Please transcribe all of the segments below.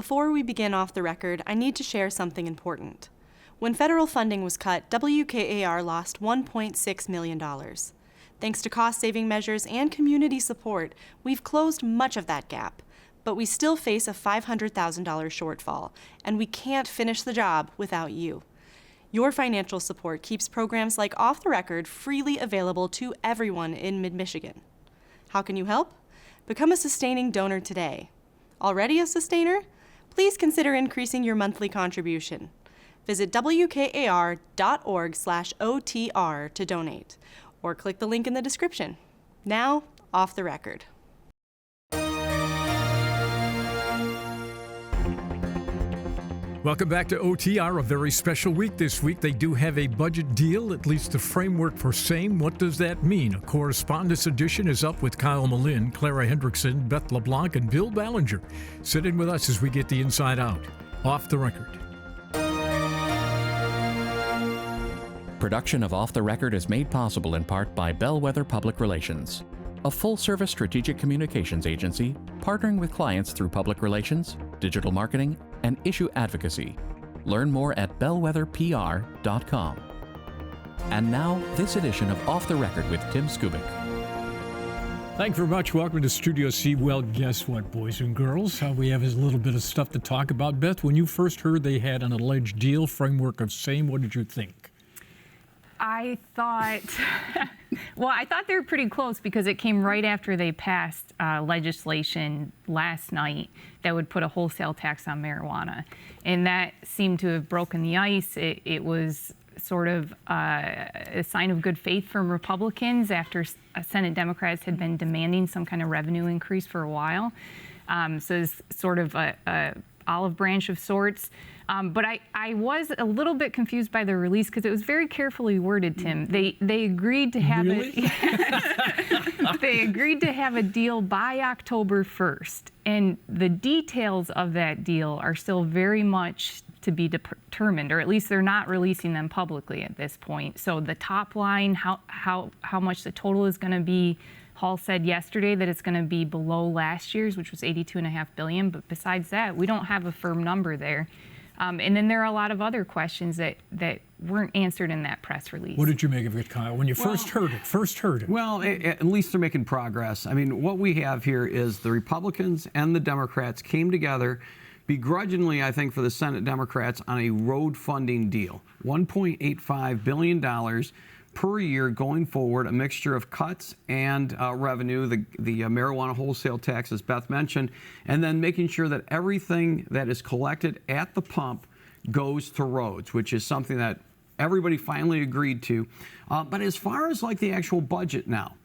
Before we begin Off the Record, I need to share something important. When federal funding was cut, WKAR lost $1.6 million. Thanks to cost-saving measures and community support, we've closed much of that gap. But we still face a $500,000 shortfall, and we can't finish the job without you. Your financial support keeps programs like Off the Record freely available to everyone in Mid-Michigan. How can you help? Become a sustaining donor today. Already a sustainer? Please consider increasing your monthly contribution. Visit wkar.org/OTR to donate, or click the link in the description. Now, Off the Record. Welcome back to OTR, a very special week this week. They do have a budget deal, at least the framework for same. What does that mean? A correspondence edition is up with Kyle Malin, Clara Hendrickson, Beth LeBlanc, and Bill Ballinger. Sit in with us as we get the inside out. Off the Record. Production of Off the Record is made possible in part by Bellwether Public Relations, a full-service strategic communications agency partnering with clients through public relations, digital marketing, and issue advocacy. Learn more at bellwetherpr.com. And now, this edition of Off the Record with Tim Skubic. Thank you very much. Welcome to Studio C. Well, guess what, boys and girls? We have a little bit of stuff to talk about. Beth, when you first heard they had an alleged deal, framework of same, what did you think? I thought, I thought they were pretty close because it came right after they passed legislation last night that would put a wholesale tax on marijuana. And that seemed to have broken the ice. It was sort of a sign of good faith from Republicans after Senate Democrats had been demanding some kind of revenue increase for a while. So it's sort of a olive branch of sorts. But I was a little bit confused by the release because it was very carefully worded, Tim. They agreed to have they agreed to have a deal by October 1st. And the details of that deal are still very much to be determined, or at least they're not releasing them publicly at this point. So the top line, how much the total is going to be, Hall said yesterday that it's going to be below last year's, which was $82.5 billion. But besides that, we don't have a firm number there. And then there are a lot of other questions that weren't answered in that press release. What did you make of it, Kyle, when you first heard it? Well, at least they're making progress. I mean, what we have here is the Republicans and the Democrats came together begrudgingly, I think, for the Senate Democrats on a road funding deal. $1.85 billion per year going forward, a mixture of cuts and revenue, the marijuana wholesale tax, as Beth mentioned, and then making sure that everything that is collected at the pump goes to roads, which is something that everybody finally agreed to. But as far as like the actual budget now,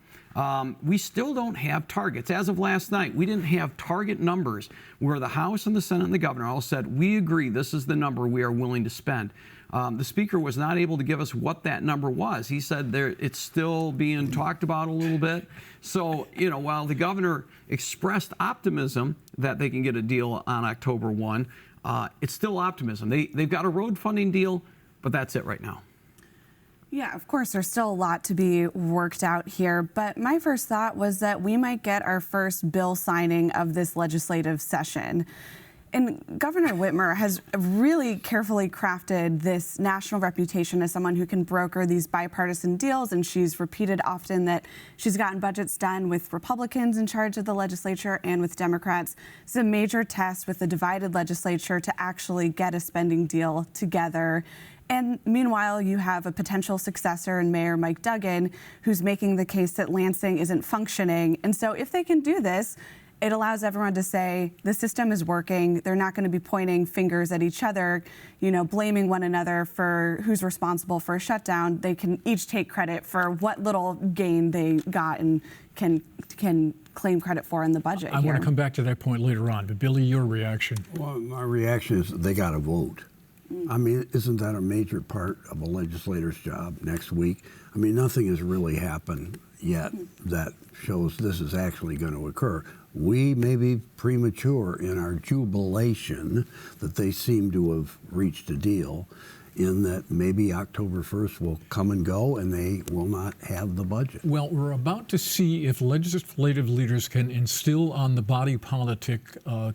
we still don't have targets. As of last night, we didn't have target numbers where the House and the Senate and the governor all said, we agree, this is the number we are willing to spend. The Speaker was not able to give us what that number was. He said it's still being talked about a little bit. So, while the governor expressed optimism that they can get a deal on October 1, it's still optimism. They've got a road funding deal, but that's it right now. Yeah, of course, there's still a lot to be worked out here. But my first thought was that we might get our first bill signing of this legislative session. And Governor Whitmer has really carefully crafted this national reputation as someone who can broker these bipartisan deals. And she's repeated often that she's gotten budgets done with Republicans in charge of the legislature and with Democrats. It's a major test with the divided legislature to actually get a spending deal together. And meanwhile, you have a potential successor in Mayor Mike Duggan, who's making the case that Lansing isn't functioning. And so if they can do this, it allows everyone to say the system is working. They're not going to be pointing fingers at each other, blaming one another for who's responsible for a shutdown. They can each take credit for what little gain they got and can claim credit for in the budget. I want to come back to that point later on, but Billy, your reaction? Well, my reaction is they got to vote. I mean, isn't that a major part of a legislator's job next week? I mean, nothing has really happened yet that shows this is actually going to occur. We may be premature in our jubilation that they seem to have reached a deal, in that maybe October 1st will come and go and they will not have the budget. Well, we're about to see if legislative leaders can instill on the body politic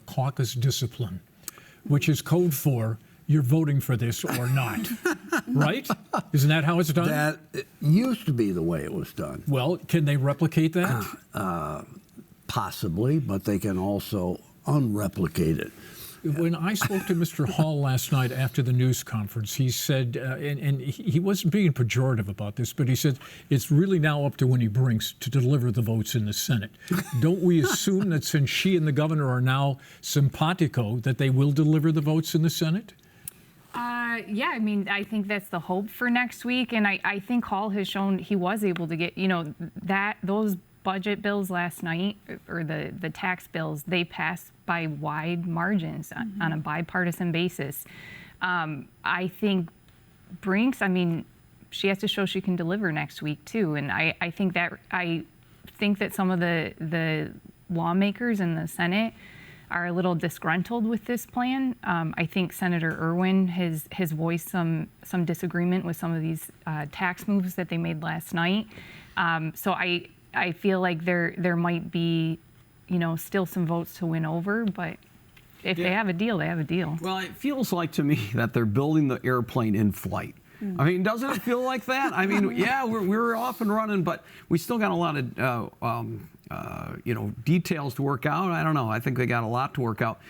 caucus discipline. which is code for you're voting for this or not, right? Isn't that how it's done? That used to be the way it was done. Well, can they replicate that? Possibly, but they can also unreplicate it. When I spoke to Mr. Hall last night after the news conference, he said, and he wasn't being pejorative about this, but he said, it's really now up to Winnie Brinks to deliver the votes in the Senate. Don't we assume that since she and the governor are now simpatico, that they will deliver the votes in the Senate? Yeah, I mean, I think that's the hope for next week. And I think Hall has shown he was able to get, those budget bills last night, or the tax bills, they passed by wide margins on a bipartisan basis. I think Brinks, she has to show she can deliver next week too. And I think that some of the lawmakers in the Senate are a little disgruntled with this plan. I think Senator Irwin has voiced some disagreement with some of these tax moves that they made last night. So I feel like there might be, still some votes to win over, but if they have a deal, they have a deal. Well, it feels like to me that they're building the airplane in flight. Doesn't it feel like that? Yeah, we're off and running, but we still got a lot of details to work out. I don't know. I think they got a lot to work out.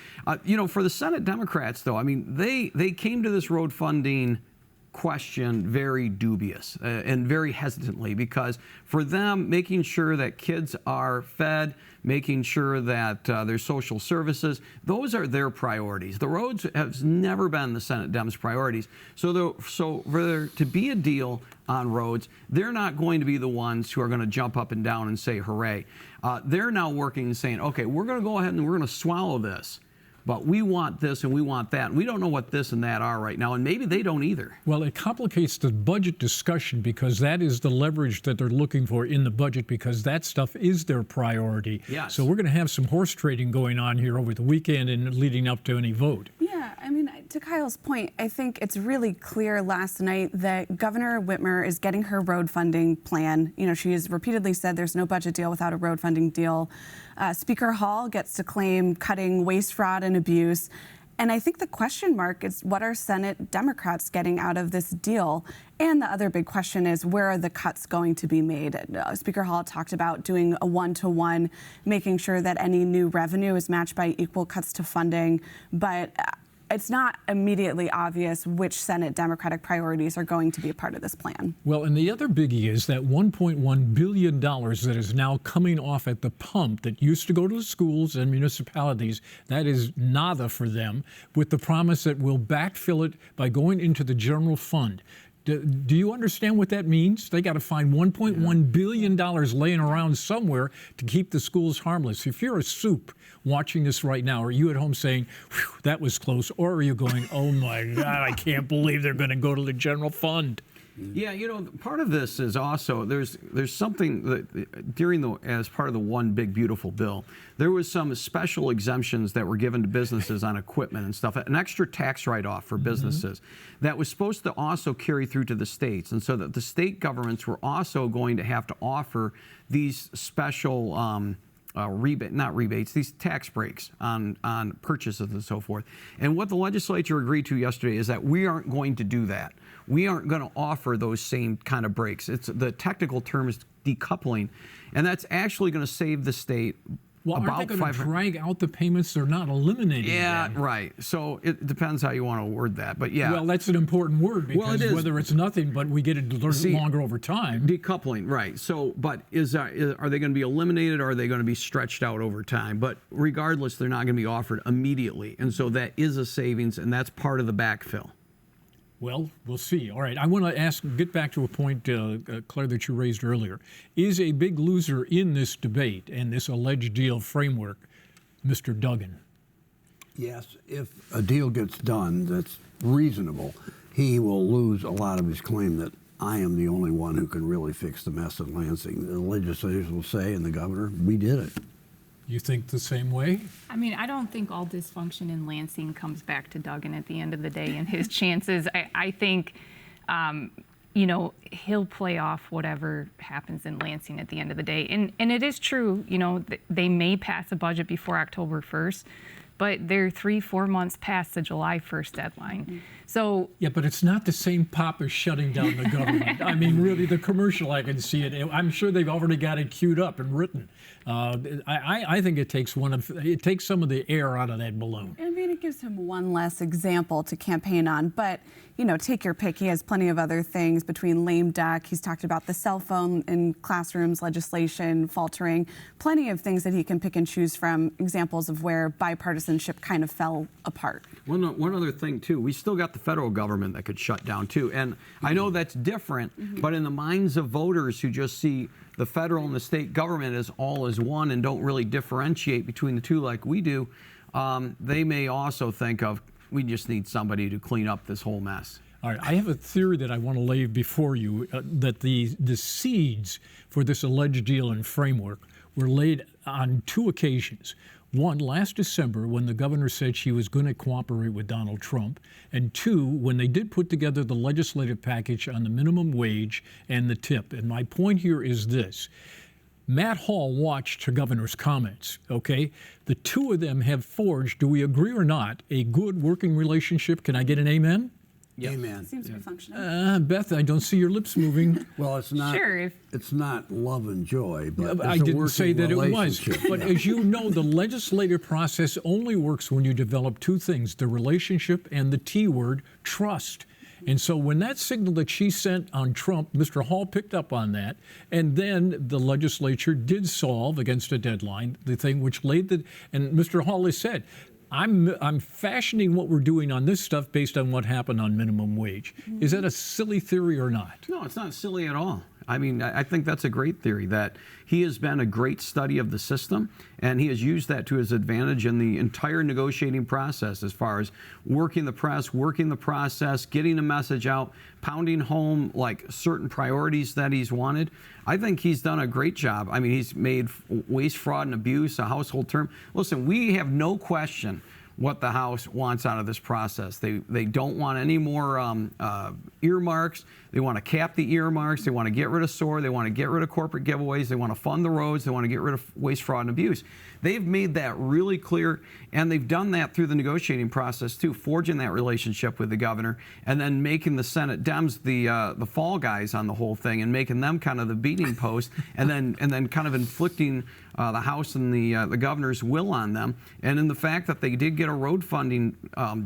For the Senate Democrats, though, they came to this road funding question very dubious and very hesitantly, because for them, making sure that kids are fed, making sure that there's social services, those are their priorities. The roads have never been the Senate Dems' priorities. So for there to be a deal on roads, they're not going to be the ones who are going to jump up and down and say hooray. They're now working and saying, okay, we're going to go ahead and we're going to swallow this. But we want this and we want that. And we don't know what this and that are right now, and maybe they don't either. Well, it complicates the budget discussion, because that is the leverage that they're looking for in the budget, because that stuff is their priority. Yes. So we're going to have some horse trading going on here over the weekend and leading up to any vote. Yeah, to Kyle's point, I think it's really clear last night that Governor Whitmer is getting her road funding plan. She has repeatedly said there's no budget deal without a road funding deal. Speaker Hall gets to claim cutting waste, fraud, and abuse. And I think the question mark is, what are Senate Democrats getting out of this deal? And the other big question is, where are the cuts going to be made? Speaker Hall talked about doing a one-to-one, making sure that any new revenue is matched by equal cuts to funding. But it's not immediately obvious which Senate Democratic priorities are going to be a part of this plan. Well, and the other biggie is that $1.1 billion that is now coming off at the pump that used to go to the schools and municipalities, that is nada for them, with the promise that we'll backfill it by going into the general fund. Do you understand what that means? They got to find $1.1 billion laying around somewhere to keep the schools harmless. If you're a soup watching this right now, are you at home saying, whew, that was close? Or are you going, oh my God, I can't believe they're going to go to the general fund? Yeah, part of this is also there's something that as part of the one big beautiful bill, there was some special exemptions that were given to businesses on equipment and stuff, an extra tax write-off for businesses that was supposed to also carry through to the states, and so that the state governments were also going to have to offer these special these tax breaks on purchases and so forth. And what the legislature agreed to yesterday is that we aren't going to do that. We aren't going to offer those same kind of breaks. The technical term is decoupling, and that's actually going to save the state. Well, aren't they going to drag out the payments? They're not eliminating them. Right. So it depends how you want to word that. But yeah. Well, that's an important word, because whether it's nothing, but we get it longer over time. Decoupling, right. So, but are they going to be eliminated, or are they going to be stretched out over time? But regardless, they're not going to be offered immediately. And so that is a savings, and that's part of the backfill. Well, we'll see. All right, I want to get back to a point, Claire, that you raised earlier. Is a big loser in this debate and this alleged deal framework Mr. Duggan? Yes, if a deal gets done that's reasonable, he will lose a lot of his claim that I am the only one who can really fix the mess in Lansing. The legislators will say, and the governor, we did it. You think the same way? I don't think all dysfunction in Lansing comes back to Duggan at the end of the day and his chances. I think, he'll play off whatever happens in Lansing at the end of the day. And it is true, they may pass a budget before October 1st, but they're 3-4 months past the July 1st deadline. So Yeah, but it's not the same pop as shutting down the government. I mean, really, the commercial, I can see it. I'm sure they've already got it queued up and written. I think it takes some of the air out of that balloon. I mean, it gives him one less example to campaign on, but, you know, take your pick. He has plenty of other things between lame duck. He's talked about the cell phone in classrooms, legislation faltering, plenty of things that he can pick and choose from, examples of where bipartisanship kind of fell apart. One other thing, too, we still got the federal government that could shut down, too. And I know that's different, but in the minds of voters who just see the federal and the state government as all as one and don't really differentiate between the two like we do, they may also think of, we just need somebody to clean up this whole mess. All right, I have a theory that I want to lay before you, that the seeds for this alleged deal and framework were laid on 2 occasions. One, last December, when the governor said she was going to cooperate with Donald Trump, and 2, when they did put together the legislative package on the minimum wage and the tip. And my point here is this. Matt Hall watched the governor's comments, okay? The 2 of them have forged, do we agree or not, a good working relationship. Can I get an amen? Amen. Seems to be functioning. Beth, I don't see your lips moving. Well, it's not. Sure. It's not love and joy, but I it's a didn't say working that it was. relationship. But as you know, the legislative process only works when you develop 2 things, the relationship and the T word, trust. And so when that signal that she sent on Trump, Mr. Hall picked up on that, and then the legislature did solve against a deadline, the thing which laid the, and Mr. Hall has said, I'm fashioning what we're doing on this stuff based on what happened on minimum wage. Is that a silly theory or not? No, it's not silly at all. I mean, I think that's a great theory, that he has been a great study of the system, and he has used that to his advantage in the entire negotiating process as far as working the press, working the process, getting a message out, pounding home like certain priorities that he's wanted. I think he's done a great job. I mean, he's made waste, fraud, and abuse a household term. Listen, we have no question what the House wants out of this process. They don't want any more earmarks. They want to cap the earmarks. They want to get rid of SOAR. They want to get rid of corporate giveaways. They want to fund the roads. They want to get rid of waste, fraud, and abuse. They've made that really clear, and they've done that through the negotiating process too, forging that relationship with the governor, and then making the Senate Dems the fall guys on the whole thing, and making them kind of the beating post, and then kind of inflicting the House and the governor's will on them. And in the fact that they did get a road funding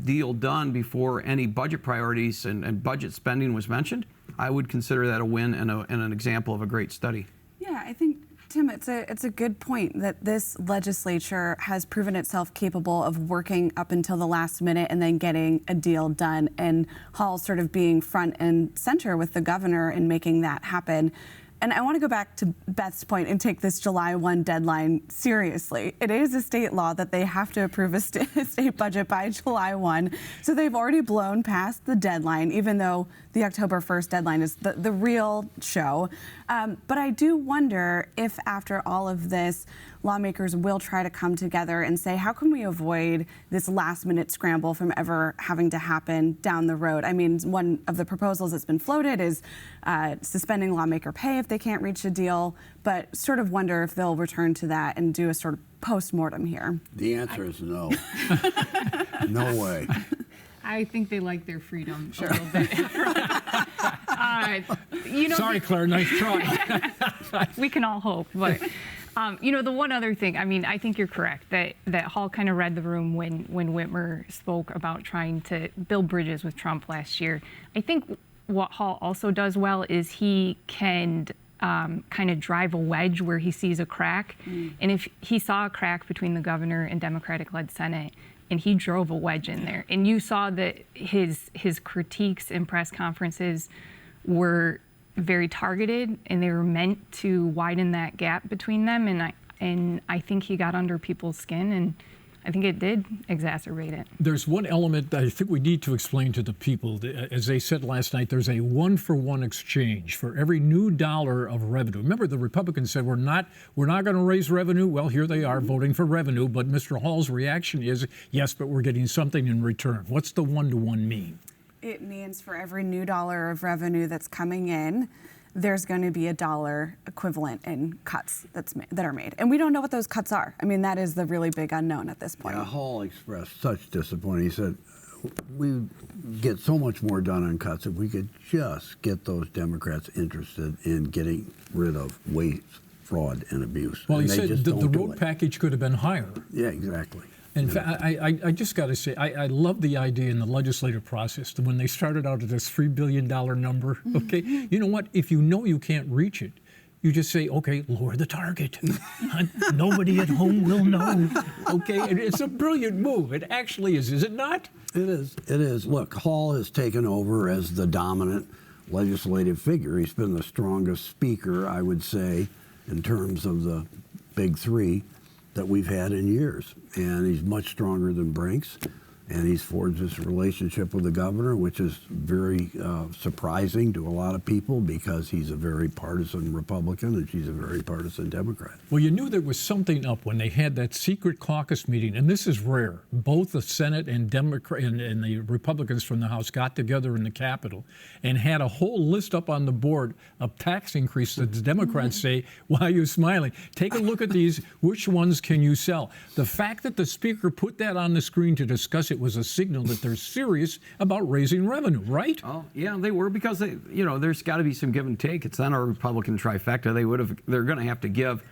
deal done before any budget priorities and budget spending was mentioned, I would consider that a win and an example of a great study. Yeah, I think, Tim, it's a good point that this legislature has proven itself capable of working up until the last minute and then getting a deal done, and Hall sort of being front and center with the governor in making that happen. And I want to go back to Beth's point and take this July 1 deadline seriously. It is a state law that they have to approve a state budget by July 1. So they've already blown past the deadline, even though the October 1st deadline is the real show. But I do wonder if after all of this, lawmakers will try to come together and say, how can we avoid this last minute scramble from ever having to happen down the road? I mean, one of the proposals that's been floated is suspending lawmaker pay if they can't reach a deal, but sort of wonder if they'll return to that and do a sort of post-mortem here. The answer is no. No way. I think they like their freedom a little bit. Sorry, Claire, nice try. We can all hope, but the one other thing, I mean, I think you're correct that Hall kind of read the room when Whitmer spoke about trying to build bridges with Trump last year. I think what Hall also does well is he can kind of drive a wedge where he sees a crack. And if he saw a crack between the governor and Democratic-led Senate, and he drove a wedge in there, and you saw that his critiques in press conferences were very targeted, and they were meant to widen that gap between them. And I think he got under people's skin, and I think it did exacerbate it. There's one element that I think we need to explain to the people. As they said last night, there's a 1-for-1 exchange for every new dollar of revenue. Remember, the Republicans said we're not going to raise revenue. Well, here they are voting for revenue, but Mr. Hall's reaction is, yes, but we're getting something in return. What's the 1-to-1 mean? It means for every new dollar of revenue that's coming in, there's going to be a dollar equivalent in cuts that are made. And we don't know what those cuts are. I mean, that is the really big unknown at this point. Yeah, Hall expressed such disappointment. He said, we get so much more done on cuts if we could just get those Democrats interested in getting rid of waste, fraud, and abuse. Well, and he they said just the don't do road it. package could have been higher. Yeah, exactly. In fact, I just got to say, I love the idea in the legislative process that when they started out at this $3 billion number, okay, you know what? If you know you can't reach it, you just say, okay, lower the target. Nobody at home will know. Okay, it's a brilliant move. It actually is it not? It is. It is. Look, Hall has taken over as the dominant legislative figure. He's been the strongest speaker, I would say, in terms of the big three that we've had in years. And he's much stronger than Brinks. And he's forged this relationship with the governor, which is very surprising to a lot of people because he's a very partisan Republican and she's a very partisan Democrat. Well, you knew there was something up when they had that secret caucus meeting, and this is rare. Both the Senate and and the Republicans from the House got together in the Capitol and had a whole list up on the board of tax increases that the Democrats say, why are you smiling? Take a look at these. Which ones can you sell? The fact that the Speaker put that on the screen to discuss it was a signal that they're serious about raising revenue, right? Oh, yeah, they were because there's got to be some give and take. It's not a Republican trifecta. They're going to have to give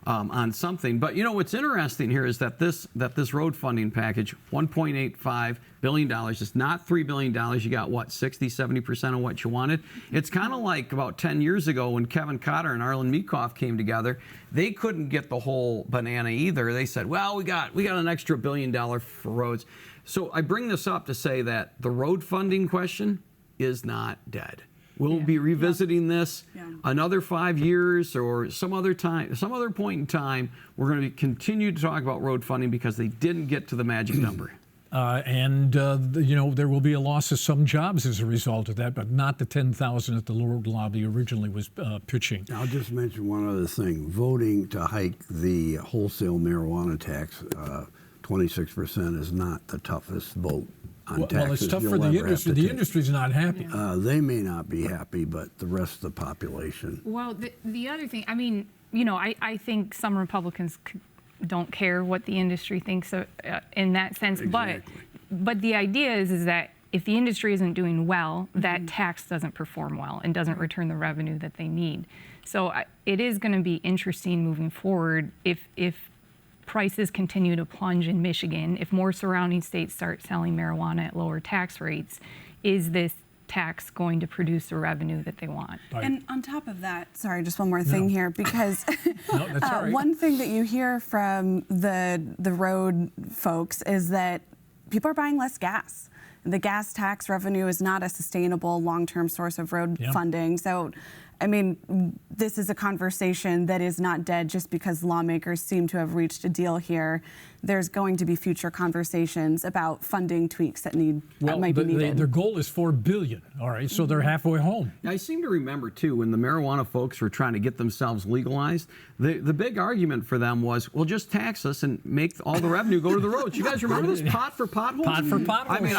on something. But what's interesting here is that this road funding package, $1.85 billion, it's not $3 billion. You got what, 60-70% of what you wanted. It's kind of like about 10 years ago when Kevin Cotter and Arlen Meekoff came together. They couldn't get the whole banana either. They said, well, we got an extra $1 billion for roads. So I bring this up to say that the road funding question is not dead. We'll be revisiting this another 5 years or some other point in time. We're going to continue to talk about road funding because they didn't get to the magic number. There will be a loss of some jobs as a result of that, but not the 10,000 that the road lobby originally was pitching. I'll just mention one other thing. Voting to hike the wholesale marijuana tax 26% is not the toughest vote on taxes. Well, it's tough for the industry. The industry's not happy. They may not be happy, but the rest of the population. Well, the other thing, I think some Republicans don't care what the industry thinks in that sense. Exactly. But the idea is that if the industry isn't doing well, that tax doesn't perform well and doesn't return the revenue that they need. So it is going to be interesting moving forward if prices continue to plunge in Michigan, if more surrounding states start selling marijuana at lower tax rates, is this tax going to produce the revenue that they want? Right. And on top of that, sorry, just one more thing here, because No, that's all right. one thing that you hear from the road folks is that people are buying less gas. The gas tax revenue is not a sustainable long-term source of road funding. So, this is a conversation that is not dead just because lawmakers seem to have reached a deal here. There's going to be future conversations about funding tweaks that might be needed. Their goal is $4 billion. All right, so they're halfway home. I seem to remember, too, when the marijuana folks were trying to get themselves legalized, the big argument for them was, well, just tax us and make all the revenue go to the roads. You guys remember this? Pot for potholes? Pot for potholes.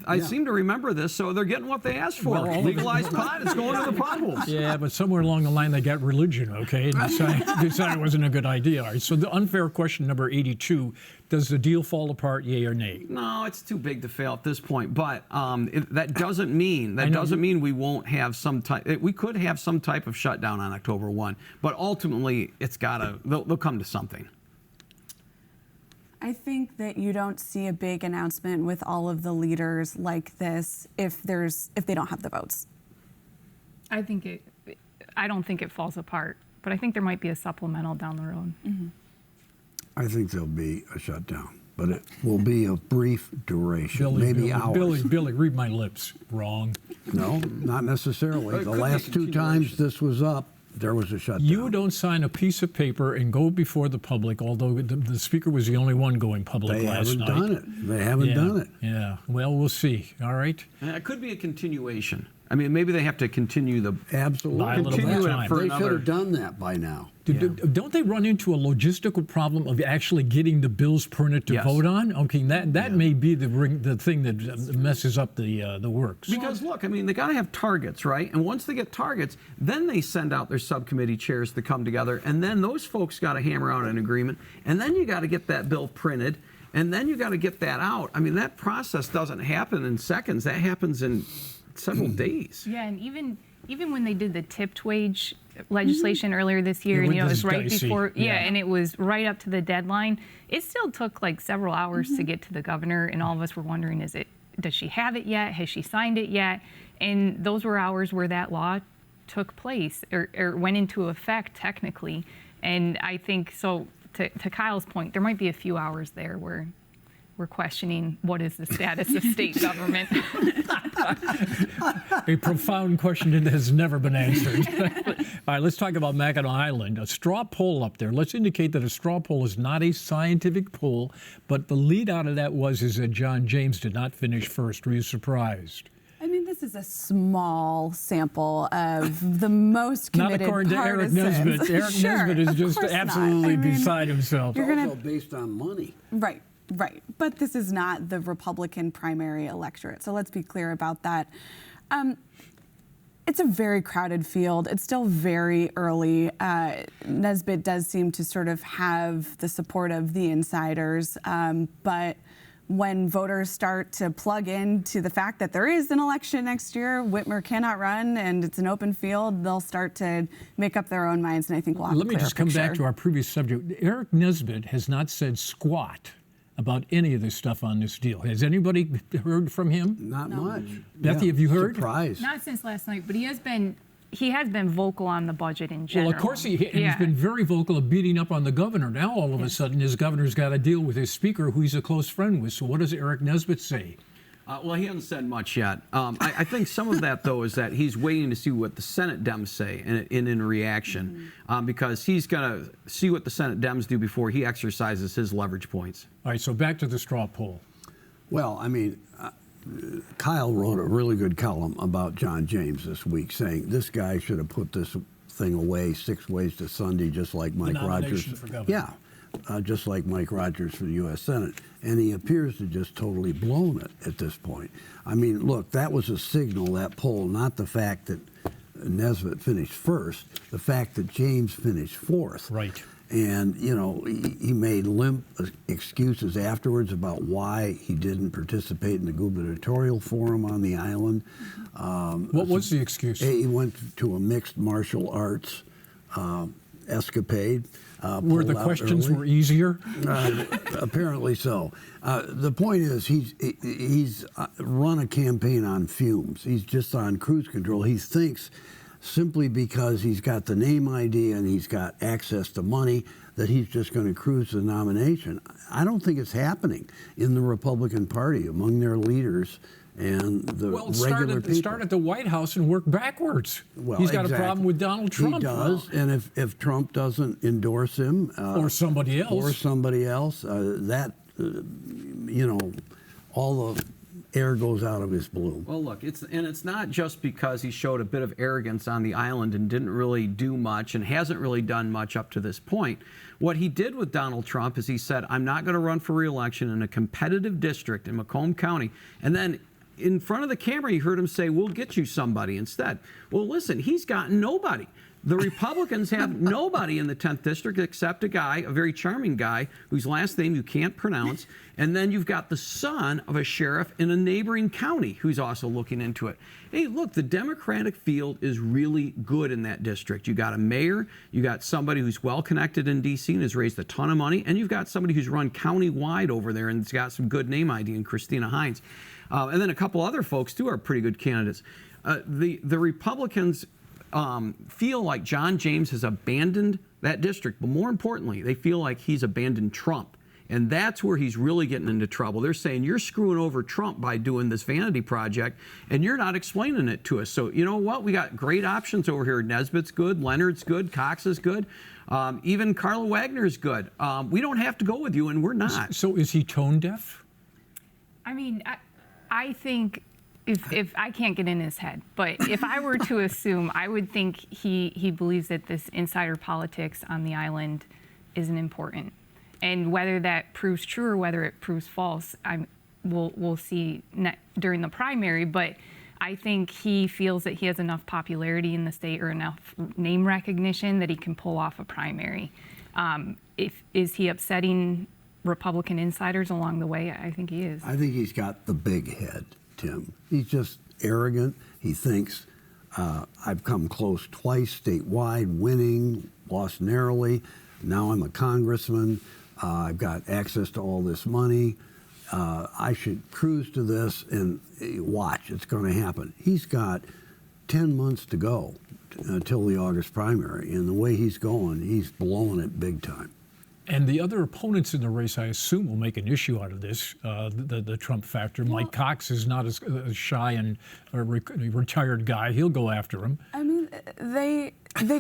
I seem to remember this, so they're getting what they asked for. Legalized pot, it's going to the potholes. Yeah, but somewhere along the line they got religion, okay, and decided it wasn't a good idea. All right, so the unfair question number 82, does the deal fall apart, yay or nay? No, it's too big to fail at this point. But that doesn't mean we won't have some type. We could have some type of shutdown on October 1. But ultimately, they'll come to something. I think that you don't see a big announcement with all of the leaders like this if they don't have the votes. I don't think it falls apart, but I think there might be a supplemental down the road. Mm-hmm. I think there'll be a shutdown, but it will be of brief duration, maybe hours. Billy, read my lips. Wrong. No, not necessarily. The last two times this was up, there was a shutdown. You don't sign a piece of paper and go before the public, although the Speaker was the only one going public last night. They haven't done it. Yeah. Well, we'll see. All right. It could be a continuation. I mean, maybe they have to continue the Absolutely. continue it for They should another. have done that by now. Don't they run into a logistical problem of actually getting the bills printed to Yes. vote on? Okay, that may be the thing that messes up the works. Because look, I mean, they got to have targets, right? And once they get targets, then they send out their subcommittee chairs to come together, and then those folks got to hammer out an agreement, and then you got to get that bill printed, and then you got to get that out. I mean, that process doesn't happen in seconds. That happens in several days. Yeah, and even when they did the tipped wage legislation earlier this year, and it it was was right dicey. before, Yeah. and it was right up to the deadline. It still took like several hours to get to the governor, and all of us were wondering, does she have it yet? Has she signed it yet? And those were hours where that law took place or went into effect technically. And I think so. To Kyle's point, there might be a few hours there where we're questioning what is the status of state government. A profound question that has never been answered. All right, let's talk about Mackinac Island. A straw poll up there. Let's indicate that a straw poll is not a scientific poll, but the lead out of that is that John James did not finish first. Were you surprised? I mean, this is a small sample of the most committed Not according to Eric partisans. Nesbitt. Eric Sure, Nesbitt is of just course not. absolutely I mean, beside himself. You're gonna- Also based on money. Right. But this is not the Republican primary electorate. So let's be clear about that. It's a very crowded field. It's still very early. Nesbitt does seem to sort of have the support of the insiders. But when voters start to plug into the fact that there is an election next year, Whitmer cannot run, and it's an open field, they'll start to make up their own minds, and I think we'll have Let a me clearer just come back picture. to our previous subject. Eric Nesbitt has not said squat about any of this stuff on this deal. Has anybody heard from him? Not much. Bethy, have you heard? Surprise. Not since last night, but he has been vocal on the budget in general. Well, of course, he's Yeah. been very vocal of beating up on the governor. Now, all of a sudden, his governor's got to deal with his speaker, who he's a close friend with. So what does Eric Nesbitt say? Well, he hasn't said much yet. I think some of that, though, is that he's waiting to see what the Senate Dems say in reaction, because he's going to see what the Senate Dems do before he exercises his leverage points. All right, so back to the straw poll. Well, I mean, Kyle wrote a really good column about John James this week, saying this guy should have put this thing away 6 ways to Sunday, just like Mike Rogers. nomination for governor. Yeah, just like Mike Rogers for the U.S. Senate. And he appears to just totally blown it at this point. I mean, look, that was a signal, that poll, not the fact that Nesbitt finished first, the fact that James finished fourth. Right. And, you know, he made limp excuses afterwards about why he didn't participate in the gubernatorial forum on the island. What was the excuse? He went to a mixed martial arts escapade. Where the pulled out questions early. were easier? Apparently so. The point is, he's run a campaign on fumes. He's just on cruise control. He thinks simply because he's got the name ID and he's got access to money that he's just going to cruise the nomination. I don't think it's happening in the Republican Party among their leaders and the regular people. Start at the White House and work backwards. Well, He's got exactly. a problem with Donald Trump. He does, and if Trump doesn't endorse him, Or somebody else. You know, all the air goes out of his balloon. Well, look, it's not just because he showed a bit of arrogance on the island and didn't really do much and hasn't really done much up to this point. What he did with Donald Trump is he said, I'm not going to run for re-election in a competitive district in Macomb County. And then in front of the camera, you heard him say, we'll get you somebody instead. Well, listen, he's gotten nobody. The Republicans have nobody in the 10th district except a guy, a very charming guy, whose last name you can't pronounce. And then you've got the son of a sheriff in a neighboring county who's also looking into it. Hey, look, the Democratic field is really good in that district. You got a mayor, you got somebody who's well connected in D.C. and has raised a ton of money, and you've got somebody who's run county-wide over there and has got some good name ID in Christina Hines. And then a couple other folks, too, are pretty good candidates. The Republicans feel like John James has abandoned that district, but more importantly, they feel like he's abandoned Trump. And that's where he's really getting into trouble. They're saying, you're screwing over Trump by doing this vanity project, and you're not explaining it to us. So, you know what? We got great options over here. Nesbitt's good, Leonard's good, Cox is good, even Carla Wagner's good. We don't have to go with you, and we're not. So is he tone deaf? I mean, I think if I can't get in his head, but if I were to assume, I would think he believes that this insider politics on the island isn't important. And whether that proves true or whether it proves false, we'll see during the primary. But I think he feels that he has enough popularity in the state or enough name recognition that he can pull off a primary. Is he upsetting Republican insiders along the way? I think he is. I think he's got the big head, Tim. He's just arrogant. He thinks, I've come close twice statewide, winning, lost narrowly. Now I'm a congressman. I've got access to all this money. I should cruise to this and watch. It's going to happen. He's got 10 months to go until the August primary. And the way he's going, he's blowing it big time. And the other opponents in the race, I assume, will make an issue out of this, the Trump factor. Well, Mike Cox is not as shy and a retired guy. He'll go after him. I mean, they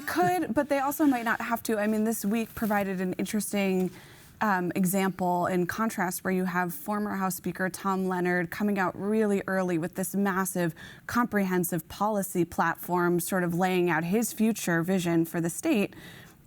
could, but they also might not have to. I mean, this week provided an interesting example in contrast where you have former House Speaker Tom Leonard coming out really early with this massive, comprehensive policy platform, sort of laying out his future vision for the state.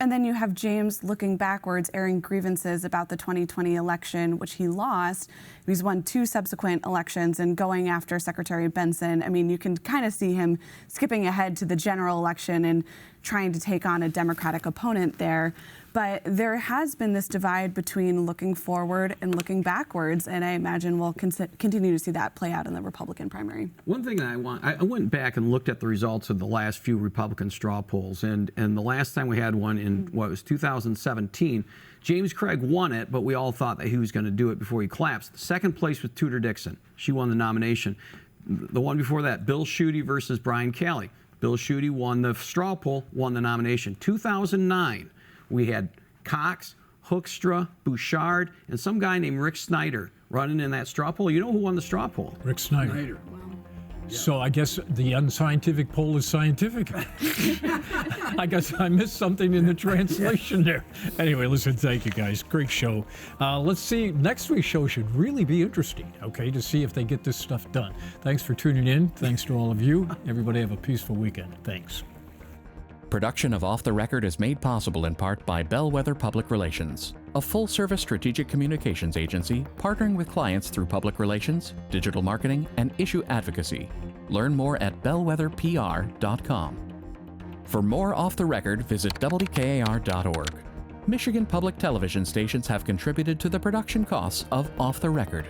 And then you have James looking backwards, airing grievances about the 2020 election, which he lost. He's won 2 subsequent elections and going after Secretary Benson. I mean, you can kind of see him skipping ahead to the general election and trying to take on a Democratic opponent there. But there has been this divide between looking forward and looking backwards, and I imagine we'll continue to see that play out in the Republican primary. One thing that I went back and looked at the results of the last few Republican straw polls, and the last time we had one in, what was 2017, James Craig won it, but we all thought that he was going to do it before he collapsed. Second place was Tudor Dixon. She won the nomination. The one before that, Bill Schuette versus Brian Calley. Bill Schuette won the straw poll, won the nomination. 2009, we had Cox, Hoekstra, Bouchard, and some guy named Rick Snyder running in that straw poll. You know who won the straw poll? Rick Snyder. So I guess the unscientific poll is scientific. I guess I missed something in the translation there. Anyway, listen, thank you guys. Great show. Let's see, next week's show should really be interesting, okay, to see if they get this stuff done. Thanks for tuning in. Thanks to all of you. Everybody have a peaceful weekend. Thanks. Production of Off the Record is made possible in part by Bellwether Public Relations, a full-service strategic communications agency partnering with clients through public relations, digital marketing, and issue advocacy. Learn more at bellwetherpr.com. For more Off the Record, visit WKAR.org. Michigan public television stations have contributed to the production costs of Off the Record.